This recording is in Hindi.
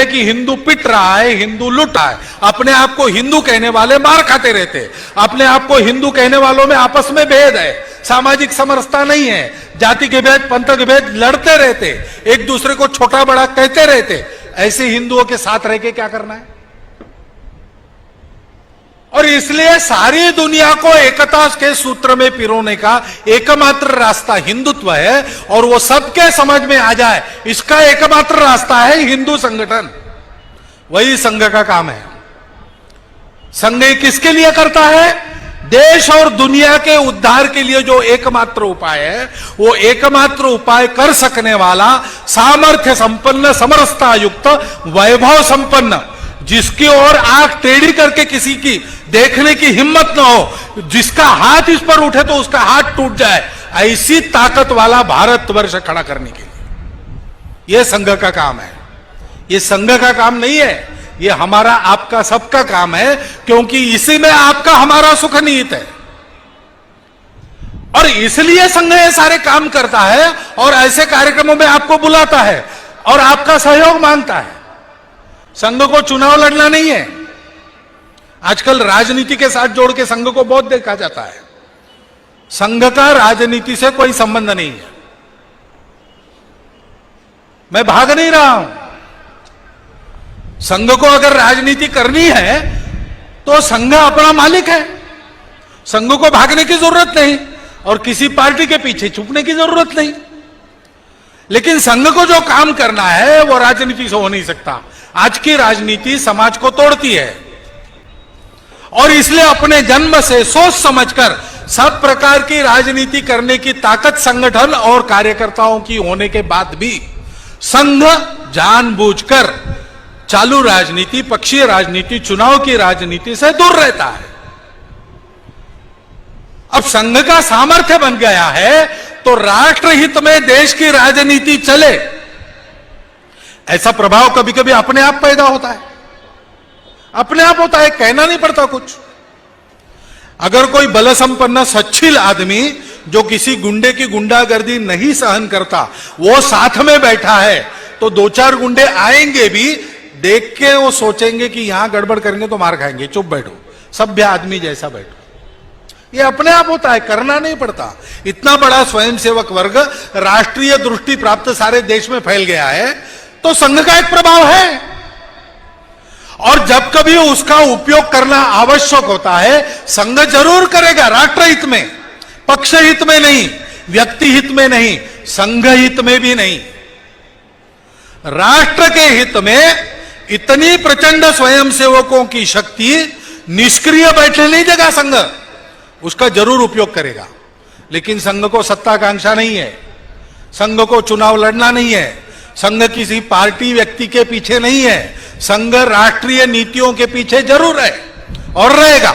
कि हिंदू पिट रहा है, हिंदू लूट रहा है। अपने आप को हिंदू कहने वाले मार खाते रहते, अपने आप को हिंदू कहने वालों में आपस में भेद है, सामाजिक समरसता नहीं है, जाति के भेद, पंथ के भेद लड़ते रहते, एक दूसरे को छोटा बड़ा कहते रहते। ऐसे हिंदुओं के साथ रह के क्या करना है? और इसलिए सारी दुनिया को एकता के सूत्र में पिरोने का एकमात्र रास्ता हिंदुत्व है, और वो सबके समझ में आ जाए इसका एकमात्र रास्ता है हिंदू संगठन। वही संघ का काम है। संघ किसके लिए करता है? देश और दुनिया के उद्धार के लिए जो एकमात्र उपाय है, वो एकमात्र उपाय कर सकने वाला सामर्थ्य संपन्न, समरसता युक्त, वैभव संपन्न, जिसकी ओर आंख टेढ़ी करके किसी की देखने की हिम्मत न हो, जिसका हाथ इस पर उठे तो उसका हाथ टूट जाए, ऐसी ताकत वाला भारतवर्ष खड़ा करने के लिए यह संघ का काम है। यह संघ का काम नहीं है, यह हमारा आपका सबका काम है, क्योंकि इसी में आपका हमारा सुख निहित है। और इसलिए संघ ये सारे काम करता है और ऐसे कार्यक्रमों में आपको बुलाता है और आपका सहयोग मांगता है। संघ को चुनाव लड़ना नहीं है। आजकल राजनीति के साथ जोड़ के संघ को बहुत देखा जाता है। संघ का राजनीति से कोई संबंध नहीं है। मैं भाग नहीं रहा हूं। संघ को अगर राजनीति करनी है तो संघ अपना मालिक है, संघ को भागने की जरूरत नहीं और किसी पार्टी के पीछे छुपने की जरूरत नहीं। लेकिन संघ को जो काम करना है वो राजनीति से हो नहीं सकता। आज की राजनीति समाज को तोड़ती है और इसलिए अपने जन्म से सोच समझकर सब प्रकार की राजनीति करने की ताकत संगठन और कार्यकर्ताओं की होने के बाद भी संघ जानबूझकर चालू राजनीति, पक्षीय राजनीति, चुनाव की राजनीति से दूर रहता है। अब संघ का सामर्थ्य बन गया है तो राष्ट्रहित में देश की राजनीति चले, ऐसा प्रभाव कभी कभी अपने आप पैदा होता है। अपने आप होता है, कहना नहीं पड़ता कुछ। अगर कोई बल संपन्न सच्छील आदमी जो किसी गुंडे की गुंडागर्दी नहीं सहन करता वो साथ में बैठा है तो दो चार गुंडे आएंगे भी, देख के वो सोचेंगे कि यहां गड़बड़ करेंगे तो मार खाएंगे, चुप बैठो, सभ्य आदमी जैसा बैठो। ये अपने आप होता है, करना नहीं पड़ता। इतना बड़ा स्वयंसेवक वर्ग, राष्ट्रीय दृष्टि प्राप्त सारे देश में फैल गया है तो संघ का एक प्रभाव है। और जब कभी उसका उपयोग करना आवश्यक होता है संघ जरूर करेगा, राष्ट्रहित में, पक्ष हित में नहीं, व्यक्ति हित में नहीं, संघ हित में भी नहीं। राष्ट्र के हित में इतनी प्रचंड स्वयंसेवकों की शक्ति निष्क्रिय बैठने नहीं देगा संघ, उसका जरूर उपयोग करेगा। लेकिन संघ को सत्ताकांक्षा नहीं है, संघ को चुनाव लड़ना नहीं है, संघ किसी पार्टी व्यक्ति के पीछे नहीं है, संघ राष्ट्रीय नीतियों के पीछे जरूर है और रहेगा।